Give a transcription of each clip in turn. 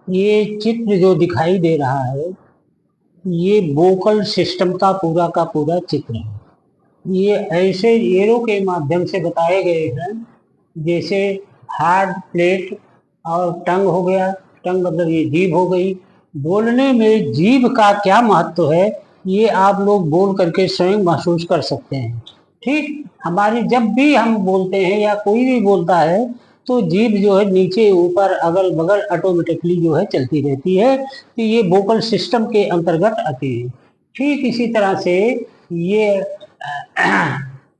ये चित्र जो दिखाई दे रहा है, ये वोकल सिस्टम का पूरा चित्र है। ये ऐसे एरो के माध्यम से बताए गए हैं, जैसे हार्ड प्लेट और टंग हो गया। टंग मतलब ये जीभ हो गई। बोलने में जीभ का क्या महत्व है, ये आप लोग बोल करके स्वयं महसूस कर सकते हैं। ठीक, हमारी जब भी हम बोलते हैं या कोई भी बोलता है, तो जीभ जो है नीचे ऊपर अगल बगल ऑटोमेटिकली जो है चलती रहती है। तो ये वोकल सिस्टम के अंतर्गत आती है। ठीक इसी तरह से ये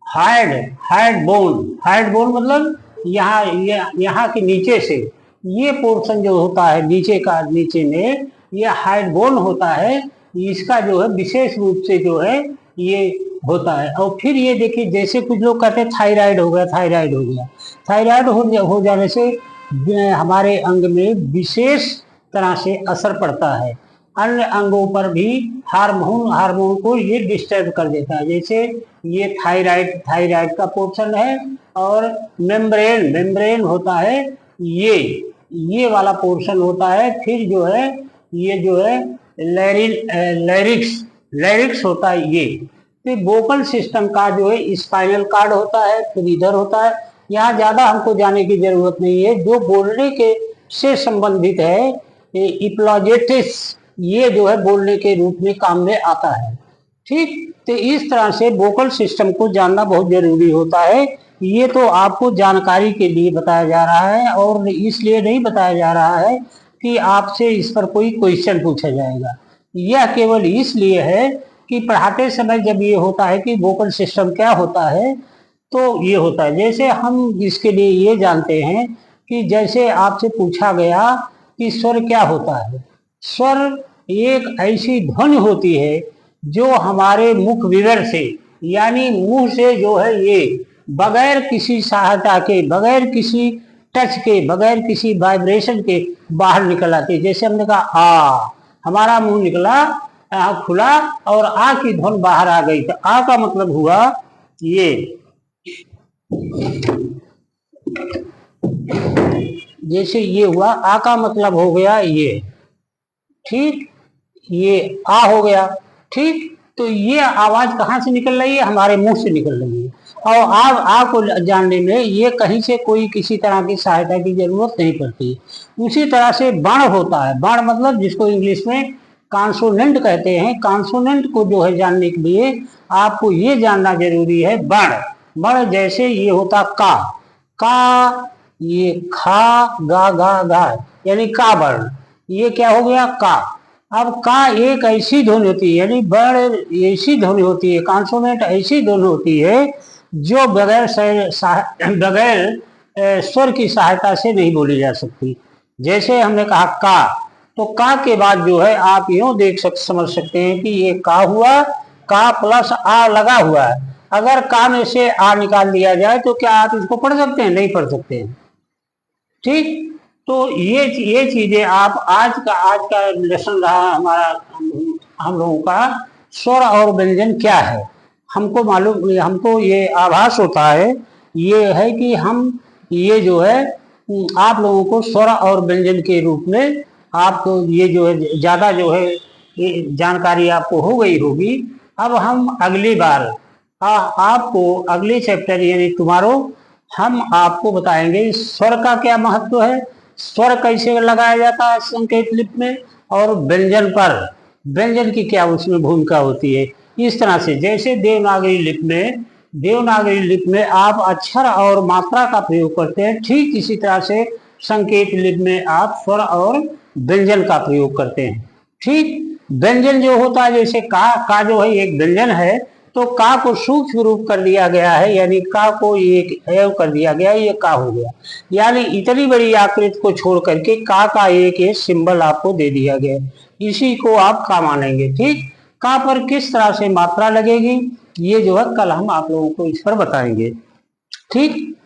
हार्ड बोन मतलब यहाँ के नीचे से ये पोर्शन जो होता है, नीचे का, नीचे में ये हार्ड बोन होता है। इसका जो है विशेष रूप से जो है ये होता है। और फिर ये देखिए, जैसे कुछ लोग कहते हैं थायराइड हो गया, थायराइड हो गया। थायराइड हो जाने से हमारे अंग में विशेष तरह से असर पड़ता है। अन्य अंगों पर भी हार्मोन को ये डिस्टर्ब कर देता है। जैसे ये थायराइड का पोर्शन है, और मेम्ब्रेन होता है, ये वाला पोर्शन होता है। फिर जो है ये जो है लैरिक्स होता है ये। तो वोकल सिस्टम का जो है स्पाइनल कार्ड होता है, फिर इधर होता है। यहाँ ज्यादा हमको जाने की जरूरत नहीं है। जो बोलने के से संबंधित है, इप्लॉजेटिस, ये जो है बोलने के रूप में काम में आता है। ठीक, तो इस तरह से वोकल सिस्टम को जानना बहुत जरूरी होता है। ये तो आपको जानकारी के लिए बताया जा रहा है, और इसलिए नहीं बताया जा रहा है कि आपसे इस पर कोई क्वेश्चन पूछा जाएगा। यह केवल इसलिए है कि पढ़ाते समय जब ये होता है कि वोकल सिस्टम क्या होता है, तो ये होता है। जैसे हम इसके लिए ये जानते हैं कि जैसे आपसे पूछा गया कि स्वर क्या होता है। स्वर एक ऐसी ध्वनि होती है जो हमारे मुख विवर से, यानी मुंह से जो है ये बगैर किसी सहायता के, बगैर किसी टच के, बगैर किसी वाइब्रेशन के बाहर निकल आती है। जैसे हमने कहा आ, हमारा मुंह निकला, खुला, और आ की ध्वनि बाहर आ गई। तो आ का मतलब हुआ ये, जैसे ये हुआ, आ का मतलब हो गया ये। ठीक, ये आ हो गया। ठीक, तो ये आवाज कहाँ से निकल रही है? हमारे मुंह से निकल रही है। और आ को जानने में ये कहीं से कोई किसी तरह की सहायता की जरूरत नहीं पड़ती। उसी तरह से बण होता है। बण मतलब जिसको इंग्लिश में कॉन्सोनेंट कहते हैं। कॉन्सोनेंट को जो है जानने के लिए आपको ये जानना जरूरी है, बण। बण जैसे ये होता का, ये खा, गा, यानी का वर्ण। ये क्या हो गया? का। अब का एक ऐसी ध्वनि होती है, यानी बड़ ऐसी ध्वनि होती है, कॉन्सोनेंट ऐसी ध्वनि होती है जो बगैर स्वर की सहायता से नहीं बोली जा सकती। जैसे हमने कहा का, तो का के बाद जो है आप यूं समझ सकते हैं कि ये का हुआ, का प्लस आ लगा हुआ है। अगर का में से आ निकाल दिया जाए तो क्या आप इसको पढ़ सकते हैं? नहीं पढ़ सकते हैं। ठीक, तो ये चीजें आप आज का लेसन रहा हमारा, हम लोगों का, स्वर और व्यंजन क्या है। हमको ये आभास होता है, ये है कि हम ये जो है आप लोगों को स्वर और व्यंजन के रूप में आपको ये जो है ज्यादा जो है ये जानकारी आपको हो गई होगी। अब हम अगली बार आपको अगले चैप्टर यानी टुमारो हम आपको बताएंगे स्वर का क्या महत्व है, स्वर कैसे लगाया जाता है संकेत लिपि में, और व्यंजन की क्या उसमें भूमिका होती है। इस तरह से जैसे देवनागरी लिपि में आप अक्षर और मात्रा का प्रयोग करते हैं, ठीक इसी तरह से संकेत लिपि में आप स्वर और व्यंजन का प्रयोग करते हैं। ठीक, व्यंजन जो होता है, जैसे का जो है एक व्यंजन है, तो का को सूक्ष्म रूप कर दिया गया है, यानी का को एक एव कर दिया गया, ये का हो गया। यानी इतनी बड़ी आकृति को छोड़ करके का एक सिंबल आपको दे दिया गया, इसी को आप का मानेंगे। ठीक, का पर किस तरह से मात्रा लगेगी, ये जो है कल हम आप लोगों को इस पर बताएंगे। ठीक।